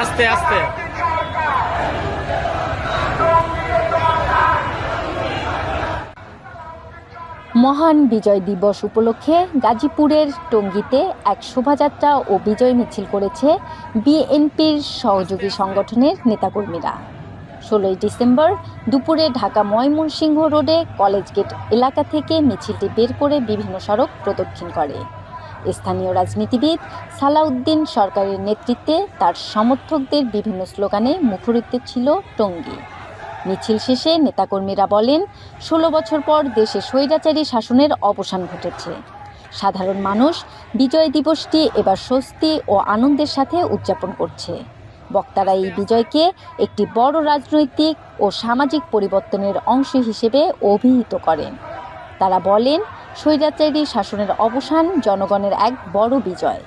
আস্তে আস্তে। মহান বিজয় দিবস উপলক্ষে গাজীপুরের টঙ্গীতে এক শোভাযাত্রা ও বিজয় মিছিল করেছে বিএনপির সহযোগী সংগঠনের নেতাকর্মীরা। 16 ডিসেম্বর দুপুরে ঢাকা ময়মনসিংহ রোডে কলেজ গেট এলাকা থেকে মিছিলটি বের করে বিভিন্ন সড়ক প্রদক্ষিণ করে। স্থানীয় রাজনীতিবিদ সালাউদ্দিন সরকারের নেতৃত্বে তার সমর্থকদের বিভিন্ন স্লোগানে মুখরিত ছিল টঙ্গী। মিছিল শেষে নেতাকর্মীরা বলেন, 16 বছর পর দেশে স্বৈরাচারী শাসনের অবসান ঘটেছে। সাধারণ মানুষ বিজয় দিবসটি এবার স্বস্তি ও আনন্দের সাথে উদযাপন করছে। বক্তারা এই বিজয়কে একটি বড় রাজনৈতিক ও সামাজিক পরিবর্তনের অংশ হিসেবে অভিহিত করেন। তারা বলেন, স্বৈরাচারী শাসনের অবসান জনগণের এক বড় বিজয়।